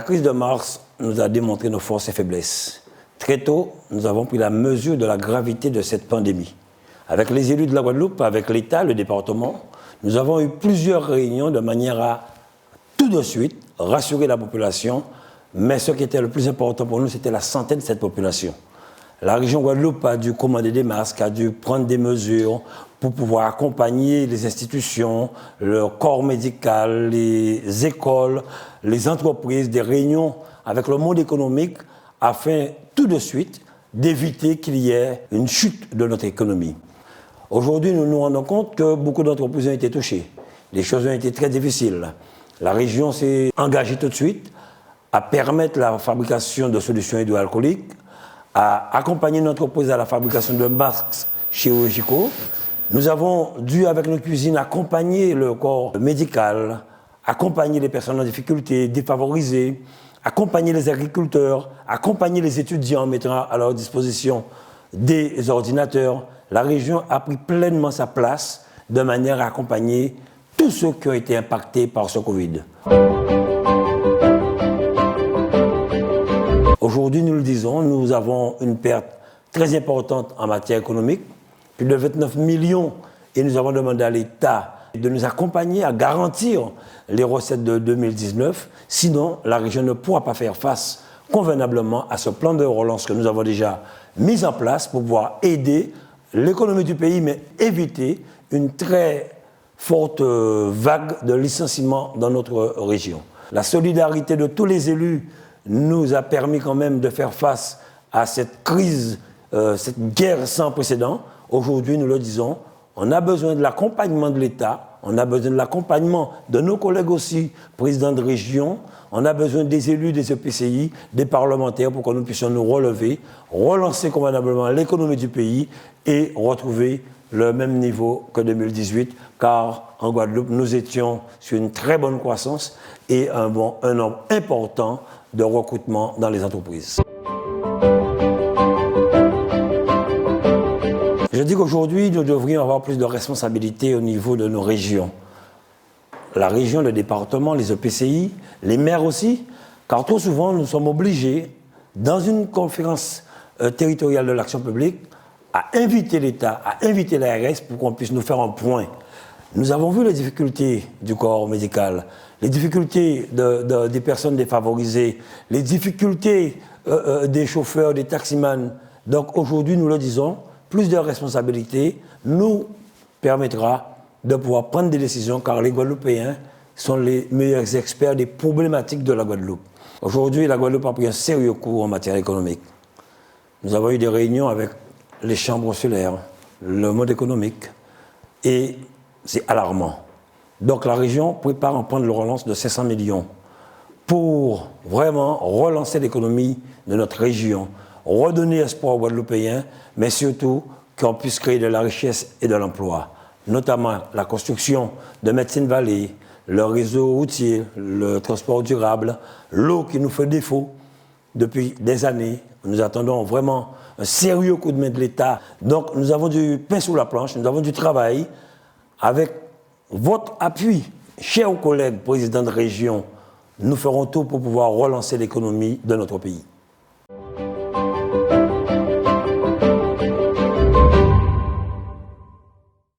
crise de mars nous a démontré nos forces et faiblesses. Très tôt, nous avons pris la mesure de la gravité de cette pandémie. Avec les élus de la Guadeloupe, avec l'État, le département, nous avons eu plusieurs réunions de manière à tout de suite rassurer la population, mais ce qui était le plus important pour nous, c'était la santé de cette population. La région Guadeloupe a dû commander des masques, a dû prendre des mesures pour pouvoir accompagner les institutions, le corps médical, les écoles, les entreprises, des réunions avec le monde économique afin tout de suite d'éviter qu'il y ait une chute de notre économie. Aujourd'hui, nous nous rendons compte que beaucoup d'entreprises ont été touchées. Les choses ont été très difficiles. La région s'est engagée tout de suite à permettre la fabrication de solutions hydroalcooliques, à accompagner une entreprise à la fabrication de masques chirurgicaux. Nous avons dû, avec nos cuisines, accompagner le corps médical, accompagner les personnes en difficulté, défavorisées, accompagner les agriculteurs, accompagner les étudiants en mettant à leur disposition des ordinateurs. La région a pris pleinement sa place de manière à accompagner tous ceux qui ont été impactés par ce Covid. Aujourd'hui, nous le disons, nous avons une perte très importante en matière économique, plus de 29 millions, et nous avons demandé à l'État de nous accompagner à garantir les recettes de 2019. Sinon, la région ne pourra pas faire face convenablement à ce plan de relance que nous avons déjà mis en place pour pouvoir aider l'économie du pays, mais éviter une très forte vague de licenciements dans notre région. La solidarité de tous les élus nous a permis quand même de faire face à cette crise, cette guerre sans précédent. Aujourd'hui, nous le disons, on a besoin de l'accompagnement de l'État, on a besoin de l'accompagnement de nos collègues aussi, présidents de région, on a besoin des élus, des EPCI, des parlementaires pour que nous puissions nous relever, relancer convenablement l'économie du pays et retrouver le même niveau que 2018, car en Guadeloupe, nous étions sur une très bonne croissance et un nombre important de recrutement dans les entreprises. Je dis qu'aujourd'hui, nous devrions avoir plus de responsabilités au niveau de nos régions. La région, le département, les EPCI, les maires aussi, car trop souvent, nous sommes obligés, dans une conférence territoriale de l'action publique, à inviter l'État, à inviter l'ARS pour qu'on puisse nous faire un point. Nous avons vu les difficultés du corps médical, les difficultés des personnes défavorisées, les difficultés des chauffeurs, des taximans. Donc aujourd'hui, nous le disons, plus de responsabilités nous permettra de pouvoir prendre des décisions, car les Guadeloupéens sont les meilleurs experts des problématiques de la Guadeloupe. Aujourd'hui, la Guadeloupe a pris un sérieux coup en matière économique. Nous avons eu des réunions avec les chambres solaires, le monde économique, et c'est alarmant. Donc la région prépare un plan de relance de 500 millions pour vraiment relancer l'économie de notre région, redonner espoir aux Guadeloupéens, mais surtout qu'on puisse créer de la richesse et de l'emploi, notamment la construction de Médecine Vallée, le réseau routier, le transport durable, l'eau qui nous fait défaut depuis des années. Nous attendons vraiment un sérieux coup de main de l'État. Donc nous avons du pain sous la planche, nous avons du travail. Avec votre appui, chers collègues présidents de région, nous ferons tout pour pouvoir relancer l'économie de notre pays.